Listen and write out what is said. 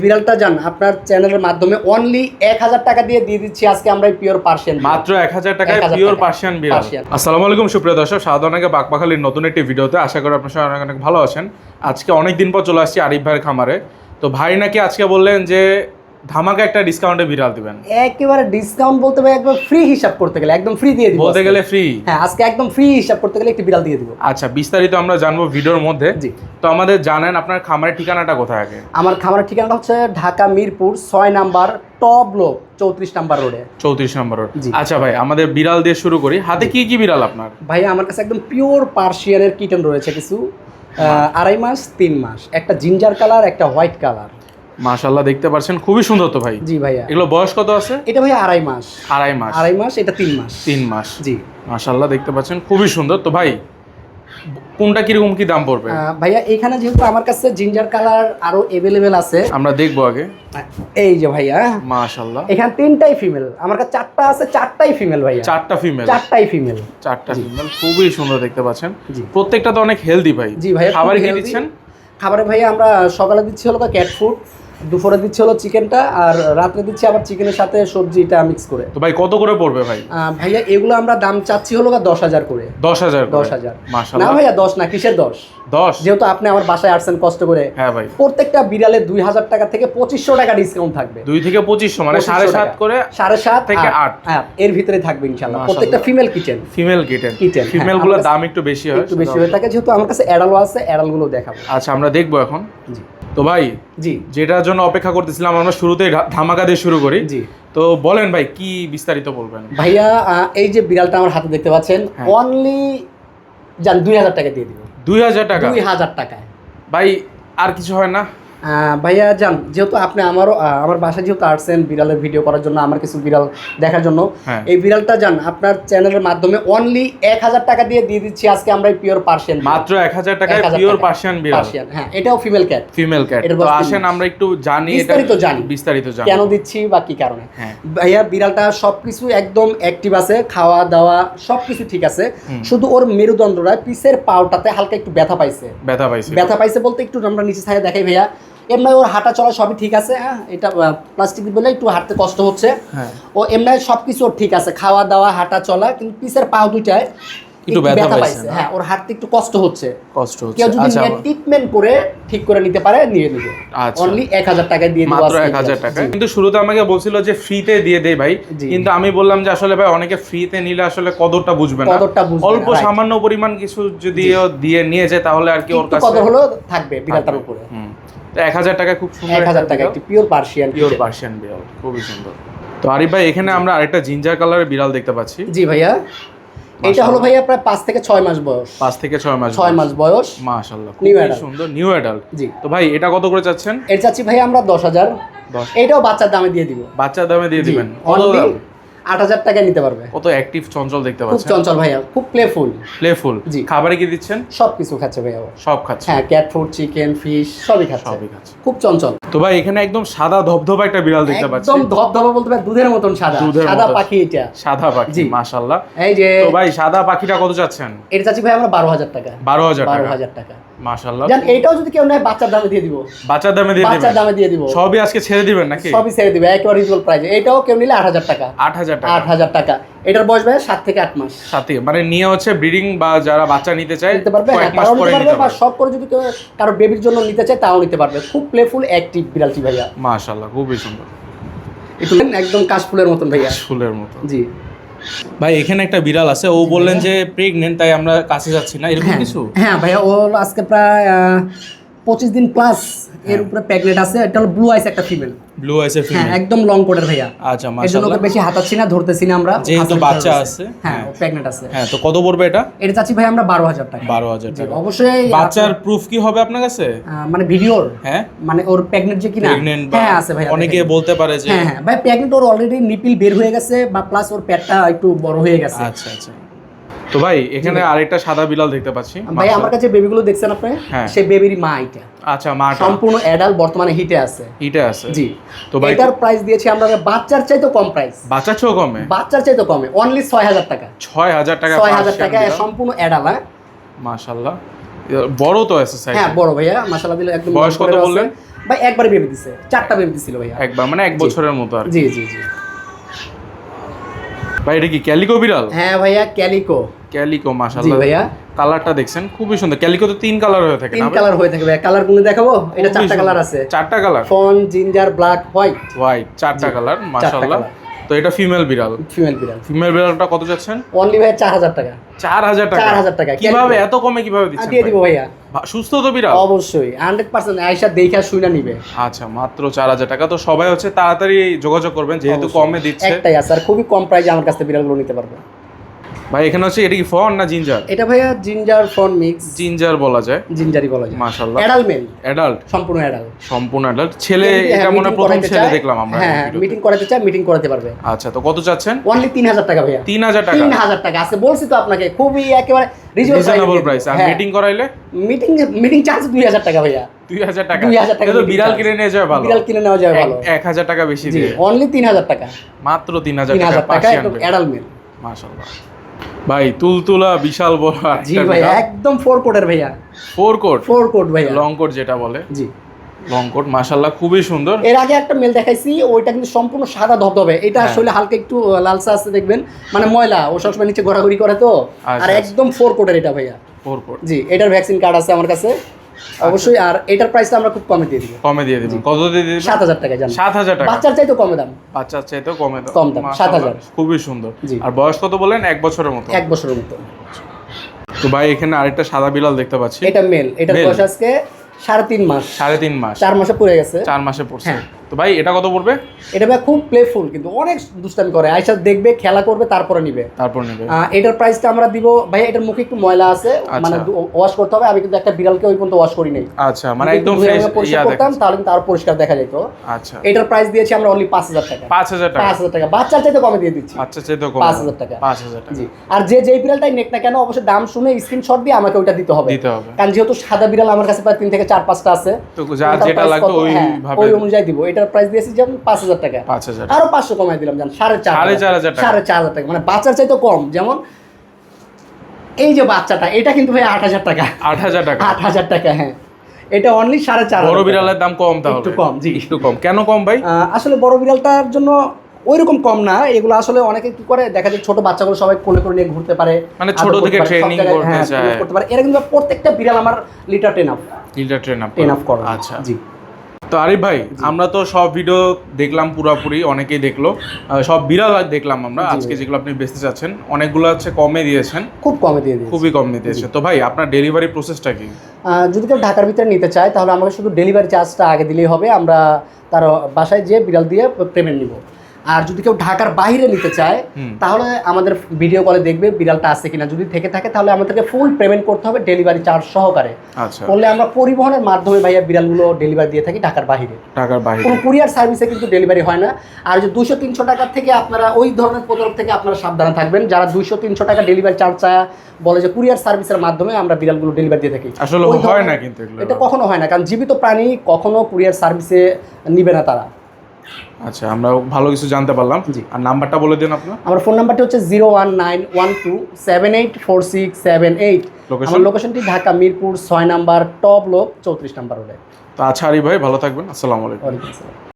বিড়ালটা জান আপনার চ্যানেলের মাধ্যমে অনলি 1000 টাকা দিয়ে দিচ্ছি আজকে আমরা পিওর পার্সিয়ান মাত্র 1000 টাকায় পিওর পার্সিয়ান বিড়াল। আসসালামু আলাইকুম সুপ্রিয় দর্শক, স্বাগত জানাই বাকপাখালির নতুন একটি ভিডিওতে। আশা করি আপনারা সবাই অনেক ভালো আছেন। আজকে অনেক দিন পর চলে আসছি আরিফ ভাইয়ের খামারে। তো ভাই নাকি আজকে বললেন যে ধামাকা একটা ডিসকাউন্টে বিড়াল দিবেন। একেবারে ডিসকাউন্ট বলতে ভাই একদম ফ্রি হিসাব করতে গেলে একদম ফ্রি দিয়ে দিব। বলতে গেলে ফ্রি। হ্যাঁ, আজকে একদম ফ্রি হিসাব করতে গেলে একটি বিড়াল দিয়ে দিব। আচ্ছা, বিস্তারিত আমরা জানবো ভিডিওর মধ্যে। জি। তো আমাদের জানেন আপনার খামারের ঠিকানাটা কোথায় আগে? আমার খামারের ঠিকানাটা হচ্ছে Dhaka Mirpur 6 number top block 34 number রোডে। 34 নম্বর রোড। আচ্ছা ভাই, আমাদের বিড়াল দিয়ে শুরু করি। হাতে কি কি বিড়াল আপনার? ভাই আমার কাছে একদম পিওর পার্সিয়ানের কিটেন রয়েছে কিছু, 2.5 মাস 3 মাস, একটা জিঞ্জার কালার একটা হোয়াইট কালার। মাশাআল্লাহ, দেখতে পাচ্ছেন খুবই সুন্দর তো ভাই। জি ভাইয়া। এগুলো বয়স কত আছে? এটা ভাইয়া 2.5 মাস। 2.5 মাস, এটা 3 মাস। 3 মাস। জি মাশাআল্লাহ, দেখতে পাচ্ছেন খুবই সুন্দর। তো ভাই কোনটা কিরকম কি দাম পড়বে? ভাইয়া এখানে যেহেতু আমার কাছে জিঞ্জার কালার আরো अवेलेबल আছে, আমরা দেখবো আগে। এই যে ভাইয়া মাশাআল্লাহ, এখানে 3টাই ফিমেল, আমার কাছে 4টা আছে, 4টাই ফিমেল ভাইয়া। 4টা ফিমেল? 4টাই ফিমেল। 4টা ফিমেল, খুবই সুন্দর দেখতে পাচ্ছেন। জি। প্রত্যেকটা তো অনেক হেলদি ভাই। জি ভাইয়া। খাবারে কি দিচ্ছেন? খাবারে ভাইয়া আমরা সকালে দিচ্ছি হলো ক্যাট ফুড, দুপুরে দিচ্ছি হলো চিকেনটা, আর রাতে দিচ্ছি আবার চিকেনের সাথে সবজিটা মিক্স করে। তো ভাই কত করে পড়বে ভাই? ভাইয়া এগুলো আমরা দাম চাচ্ছি হলো 10,000 করে। 10,000? 10,000। না মাশাআল্লাহ ভাইয়া 10 না, কিসের 10? যেহেতু আপনি আমার বাসায় আসছেন কষ্ট করে। হ্যাঁ ভাই। প্রত্যেকটা বিড়ালে 2000 টাকা থেকে 2500 টাকা ডিসকাউন্ট থাকবে। 2 থেকে 2500 মানে 7.5 করে, 7.5 থেকে 8। হ্যাঁ, এর ভিতরে থাকবে ইনশাআল্লাহ। প্রত্যেকটা female kitten. Female kitten. Female গুলোর দাম একটু বেশি হয়। একটু বেশি হয়ে থাকে, যেহেতু আমার কাছে অ্যাডালও আছে, অ্যাডালগুলো দেখাবো। আচ্ছা, আমরা দেখবো এখন। জি। তো ভাই জি, যেটার জন্য অপেক্ষা করতেছিলাম আমরা শুরুতেই ধামাকা দিয়ে শুরু করি। জি। তো বলেন ভাই কি বিস্তারিত বলবেন? ভাইয়া এই যে বিড়ালটা আমার হাতে দেখতে পাচ্ছেন, অনলি জান 2000 টাকা দিয়ে দিব। 2000 টাকা? 2000 টাকায় ভাই, আর কিছু হয় না? ভাইয়া জান, যেহেতু আপনি আমার বাসায় যেহেতু আসছেন বিড়ালের ভিডিও করার জন্য, আমার কিছু বিড়াল দেখার জন্য, এই বিড়ালটা জান আপনার চ্যানেলের মাধ্যমে অনলি 1000 টাকা দিয়ে দিচ্ছি আজকে আমরা পিওর পার্সিয়ান। মাত্র 1000 টাকায় পিওর পার্সিয়ান বিড়াল। হ্যাঁ, এটাও ফিমেল ক্যাট। Female cat. তো আসেন আমরা একটু জানি বিস্তারিত জানি কেন দিচ্ছি বা কি কারণে। ভাইয়া বিড়ালটা সবকিছু একদম অ্যাক্টিভ আছে, খাওয়া দাওয়া সবকিছু ঠিক আছে, শুধু ওর মেরুদণ্ডটা পিছের পাওটাতে হালকা একটু ব্যথা পাইছে বলতে একটু আমরা নিচে ছায়া দেখাই ভাইয়া। এমনি ওর হাঁটা চলা সবই ঠিক আছে। হ্যাঁ, এটা প্লাস্টিক বলে একটু হাঁটতে কষ্ট হচ্ছে। ও এমনি সবকিছু ওর ঠিক আছে, খাওয়া দাওয়া হাঁটা চলা, কিন্তু পিছের পাও দুইটায় একটু ব্যথা পাইছে। হ্যাঁ, ওর হাঁটতে একটু কষ্ট হচ্ছে। কেউ যদি ট্রিটমেন্ট করে ঠিক করে নিতে পারে নিয়ে নেবে। অনলি 1000 টাকা দিয়ে দিব। মাত্র 1000 টাকা। কিন্তু শুরুতে আমাকে বলছিল যে ফ্রিতে দিয়ে দেই ভাই, কিন্তু আমি বললাম যে আসলে ভাই অনেকে ফ্রিতে নিলে আসলে কদরটা বুঝবে না। অল্প সামান্য পরিমাণ কিছু যদি দিয়ে নিয়ে যায় তাহলে আর কি ওর কাছে কদর হলো থাকবে বিড়ালটার উপরে। তো 1000 টাকায় খুব সুন্দর 1000 টাকা একটি পিওর পার্সিয়ান বিড়াল, খুবই সুন্দর। তো আরিফ ভাই এখানে আমরা আরেকটা জিঞ্জার কালারের বিড়াল দেখতে পাচ্ছি। জি ভাইয়া, এটা হলো ভাইয়া প্রায় 5 থেকে 6 মাস বয়স। 5 থেকে 6 মাস বয়স। মাশাআল্লাহ, খুবই সুন্দর, নিউ অ্যাডাল্ট। জি। তো ভাই এটা কত করে চাচ্ছেন? এর চাচ্ছি ভাইয়া আমরা 10,000। এটাও বাচ্চার দামে দিয়ে দিব। বাচ্চার দামে দিয়ে দিবেন? 8,000 টাকা নিতে পারবে। কত অ্যাক্টিভ চঞ্চল দেখতে পাচ্ছেন। খুব চঞ্চল ভাইয়া, খুব প্লেফুল। জি। খাবারে কি দিচ্ছেন? সবকিছু খাচ্ছে ভাইয়া। সব খাচ্ছে? হ্যাঁ, ক্যাট ফুড, চিকেন, ফিশ সবই খাচ্ছে। খুব চঞ্চল। তো ভাই এখানে একদম সাদা ধবধবা একটা বিড়াল দেখতে পাচ্ছি। একদম ধবধবা বলতে ভাই দুধের মতন সাদা পাখি। এটা সাদা পাখি, মাশাআল্লাহ। এই যে তো ভাই সাদা পাখিটা কত চাচ্ছেন? এর চাচ্ছি ভাই আমরা 12,000 টাকা। 12,000 টাকা, মাশাআল্লাহ। জান এইটাও যদি কেউ নেয় বাচ্চার দামে দিয়ে দিব। বাচ্চার দামে দিয়ে দিব। সবই আজকে ছেড়ে দিবেন নাকি? সবই ছেড়ে দিবে একেবারে রিজনেবল প্রাইসে। এটাও কেউ নিলে 8,000 টাকা। 8,000 টাকা। এটার বয়স ভাই 7 থেকে 8 মাস। 7 মানে নিয়ে হচ্ছে ব্রিডিং বা যারা বাচ্চা নিতে চায় নিতে পারবে, কয়েক মাস পরে নিতে পারবে, বা শখ করে যদি কেউ কারো বেবির জন্য নিতে চায় তাও নিতে পারবে। খুব প্লেফুল অ্যাক্টিভ বিড়ালটি ভাইয়া, মাশাআল্লাহ, খুবই সুন্দর। একদম কাশফুলের মতন ভাইয়া। কাশফুলের মতন। জি ভাই এখানে একটা বিড়াল আছে, ও বললেন যে প্রেগন্যান্ট, তাই আমরা কাছে যাচ্ছি না, এরকম কিছু? হ্যাঁ ভাইয়া, ও আজকে প্রায় 25 দিন প্লাস এর উপরে প্রেগন্যান্ট আছে। এটা হলো ব্লু আইস একটা ফিমেল। Blue আইসের female? হ্যাঁ, একদম লং কোটের ভাইয়া। আচ্ছা, মাশাআল্লাহ। এজন্য ওকে বেশি হাতাচ্ছি না, ধরতেছি না আমরা, যেহেতু বাচ্চা আছে। হ্যাঁ, ও প্রেগন্যান্ট আছে। হ্যাঁ, তো কত পড়বে এটা? এটা চাচ্ছি ভাই আমরা 12,000 টাকা। 12,000 টাকা। অবশ্যই বাচ্চার প্রুফ কি হবে আপনার কাছে? মানে ভিডিওর? হ্যাঁ, মানে ওর প্রেগন্যান্ট যে কিনা? হ্যাঁ আছে ভাই। অনেকে বলতে পারে যে হ্যাঁ ভাই প্রেগন্যান্ট, ওর অলরেডি নিপিল বের হয়ে গেছে, বা প্লাস ওর পেটটা একটু বড় হয়ে গেছে। আচ্ছা। তো ভাই এখানে আরেকটা সাদা বিড়াল দেখতে পাচ্ছি ভাই। আমার কাছে বেবিগুলো দেখছেন আপনি? সেই বেবির মা এটা। আচ্ছা, মা সম্পূর্ণ অ্যাডাল্ট, বর্তমানে হিটে আছে। জি। তো ভাই এটার প্রাইস দিয়েছি আমরা বাচ্চার চাইতে কম প্রাইস। বাচ্চার চাইতে কমে অনলি 6,000 টাকা। 6,000 টাকা? 6,000 টাকা সম্পূর্ণ অ্যাডাল্ট। মাশাআল্লাহ, বড় তো আছে সাইজ। হ্যাঁ বড় ভাইয়া, মাশাআল্লাহ দিলে একদম। বয়স কত বললেন? ভাই একবার বেবি দিছে, 4টা বেবি দিছিল ভাইয়া একবার, মানে 1 বছরের মতো আর জি জি জি। ভাই এটা কি ক্যালিকো বিড়াল? হ্যাঁ ভাইয়া ক্যালিকো। ক্যালিকো জি মাশাআল্লাহ ভাইয়া। কালারটা দেখছেন খুবই সুন্দর। ক্যালিকো তো 3 কালার হয়ে থাকে না? 3 কালার হয়ে থাকে ভাইয়া। কালার গুলো দেখাবো? এটা 4টা কালার আছে। 4টা colour? Fawn, ginger, black, white. White, 4টা কালার মাশাআল্লাহ। তো এটা ফিমেল বিড়াল? ফিমেল বিড়াল। ফিমেল বিড়ালটা কত যাচ্ছেন? অনলি ভাইয়া 4000 টাকা। 4000 টাকা? 4000 টাকা। কিভাবে এত কমে কিভাবে দিচ্ছেন? দিয়ে দিব ভাইয়া। সুস্থ তো বিড়াল? অবশ্যই 100% আয়েশা দেখা শুইনা নিবে। আচ্ছা, মাত্র 4000 টাকা। তো সবাই হচ্ছে তাড়াতাড়ি যোগাযোগ করবেন যেহেতু কমে দিচ্ছে। একটাই আছে আর খুবই কম প্রাইসে আমার কাছ থেকে বিড়ালগুলো নিতে পারবে। ভাই এখানে হচ্ছে এটা কি ফন না জিঞ্জার? এটা ভাইয়া জিঞ্জার ফন মিক্স। জিঞ্জার বলা যায়, জিঞ্জারি বলা যায় মাশাআল্লাহ। অ্যাডাল্ট মেল, অ্যাডাল্ট, সম্পূর্ণ অ্যাডাল্ট, সম্পূর্ণ অ্যাডাল্ট। ছেলে এটা মনে প্রথম ছেলে দেখলাম আমরা। হ্যাঁ মিটিং করাতে চাই, মিটিং করাতে পারবে। আচ্ছা, তো কত চাচ্ছেন? অনলি 3000 টাকা ভাইয়া। 3000 টাকা? 3000 টাকা আছে, বলছি তো আপনাকে, খুবই একেবারে রিজনেবল প্রাইস। আর মিটিং করাইলে? মিটিং চার্জ 2000 টাকা ভাইয়া। 2000 টাকা? 2000 টাকা তো বিড়াল কিনে নিয়ে যাওয়া ভালো। বিড়াল কিনে নেওয়া যায় ভালো। 1000 টাকা বেশি জি দিয়ে? অনলি 3000 টাকা। মাত্র 3000 টাকা 3000 টাকা পার্সিয়ান একদম অ্যাডাল্ট মেল। মাশাআল্লাহ। ভাই তুলতুলা বিশাল বড় জি ভাইয়া, একদম 4 কোটের ভাইয়া। 4 কোট? 4 কোট ভাইয়া, লং কোট যেটা বলে। জি লং কোট মাশাআল্লাহ খুবই সুন্দর। এর আগে একটা মেল দেখাইছি, ওইটা কিন্তু সম্পূর্ণ সাদা ধবধবে। এটা আসলে হালকা একটু লালসা আছে দেখবেন, মানে ময়লা, ও সবসময় নিচে ঘোরাঘুরি করে তো। আর একদম 4 কোটের এটা ভাইয়া। 4 কোট? জি, এটার ভ্যাকসিন কার্ড আছে আমার কাছে অবশ্যই। আর এটার প্রাইসটা আমরা খুব কমে দিয়ে দিব। কমে দিয়ে দিবেন? কত দিয়ে দিবেন? 7000 টাকা জান। 7000 টাকা? বাচ্চার চাইতে কমে দাম। বাচ্চার চাইতেও কমে দাম? কম দাম, 7000। খুবই সুন্দর। জি। আর বয়স কত বলেন? 1 বছরের মতো? 1 বছরের মতো। তো ভাই এখানে আরেকটা সাদা বিড়াল দেখতে পাচ্ছি। এটা মেল, এটার বয়স আজকে 3.5 মাস। 3.5 মাস? 4 মাসে পড়ে গেছে। 4 মাসে পড়ছে। হ্যাঁ। তো ভাই এটা কত পড়বে? এটা ভাই খুব প্লেফুল, কিন্তু অনেক দুষ্টামি করে। আয়সা দেখবে, খেলা করবে, তারপরে নিবে। তারপর নেবে? এটার প্রাইসটা আমরা দিব ভাই, এটার মুখে একটু ময়লা আছে, মানে ওয়াশ করতে হবে। আমি কিন্তু একটা বিড়ালকে ওই পর্যন্ত ওয়াশ করি নাই। আচ্ছা, মানে একদম ফ্রেশ পরিষ্কার করতাম, তাহলে কিন্তু আরো পরিষ্কার দেখা যেত। আচ্ছা, এটার প্রাইস দিয়েছি আমরা অনলি 5000 টাকা। 5000 টাকা? 5000 টাকা। বাচ্চার চাইতে কমে দিয়ে দিচ্ছি। আচ্ছা, চাইতেও কম? 5000 টাকা। 5000 টাকা। জি। আর যেই বিড়ালটাই নেক না কেন, অবশ্যই দাম শুনে স্ক্রিনশট দিয়ে আমাকে ওইটা দিতে হবে। কারণ যেহেতু সাদা বিড়াল আমার কাছে প্রায় 3 থেকে 4-5টা আছে, তো যার যেটা লাগবে ওই অনুযায়ী দিব। এটার প্রাইস দিয়েছি যেমন 5000 টাকা। 5000 আরো 500 কমাই দিলাম জান, 4500 টাকা। 4500 টাকা, মানে বাচ্চার চাইতে কম। যেমন এই যে বাচ্চাটা, এটা কিন্তু ভাই 8000 টাকা। 8000 টাকা? 8000 টাকা, হ্যাঁ। এটা অনলি 4500। বড় বিড়ালের দাম কম তাহলে? একটু কম, জি একটু কম। কেন কম ভাই? আসলে বড় বিড়ালটার জন্য ওইরকম কম না। এগুলো আসলে অনেকে কি করে, দেখা যায় ছোট বাচ্চাগুলো সবাই কোলে করে নিয়ে ঘুরতে পারে, মানে ছোট থেকে ট্রেনিং করতে চায়, করতে পারে। এরা কিন্তু প্রত্যেকটা বিড়াল আমার লিটার ট্রেন আপ করে। আচ্ছা জি। তো আরিফ ভাই, আমরা তো সব ভিডিও দেখলাম, পুরোপুরি অনেকেই দেখলো, সব বিড়াল দেখলাম আমরা। আজকে যেগুলো আপনি বেচতে চাচ্ছেন অনেকগুলো হচ্ছে কমে দিয়েছেন, খুব কমে দিয়ে দিয়েছি, খুবই কমে দিয়েছেন। তো ভাই আপনার ডেলিভারি প্রসেসটা কি? যদি কেউ ঢাকার ভিতরে নিতে চায় তাহলে আমাকে শুধু ডেলিভারি চার্জটা আগে দিলেই হবে, আমরা তার বাসায় যেয়ে বিড়াল দিয়ে পেমেন্ট নিব। আর যদি কেউ ঢাকার বাইরে নিতে চায় তাহলে আমাদের ভিডিও কলে দেখবে বিড়ালটা আছে কিনা, যদি থেকে থাকে তাহলে আমাদেরকে ফুল পেমেন্ট করতে হবে ডেলিভারি চার্জ সহকারে। আচ্ছা, বললে আমরা পরিবহনের মাধ্যমে ভাইয়া বিড়ালগুলো ডেলিভারি দিয়ে থাকি ঢাকার বাইরে। কোনো কুরিয়ার সার্ভিসে কিন্তু ডেলিভারি হয় না। আর যে 200-300 টাকার থেকে আপনারা ওই ধরনের প্রতারক থেকে আপনারা সাবধানে থাকবেন। যারা 200-300 টাকা ডেলিভারি চার্জ চায়, বলে যে কুরিয়ার সার্ভিসের মাধ্যমে আমরা বিড়ালগুলো ডেলিভারি দিয়ে থাকি, আসলে হয় না। কিন্তু এটা কখনো হয় না, কারণ জীবিত প্রাণী কখনো কুরিয়ার সার্ভিসে নিবে না তারা। আচ্ছা, আমরা ভালো কিছু জানতে পারলাম। জি। আর নাম্বারটা বলে দিন আপনার। আমার ফোন নাম্বারটি হচ্ছে 01912784678। আমার লোকেশনটি ঢাকা মিরপুর 6 নাম্বার, টপ লোক 34 নাম্বার রোডে। তো আচ্ছা আরিফ ভাই, ভালো থাকবেন। আসসালামু আলাইকুম। ওয়ালাইকুম আসসালাম।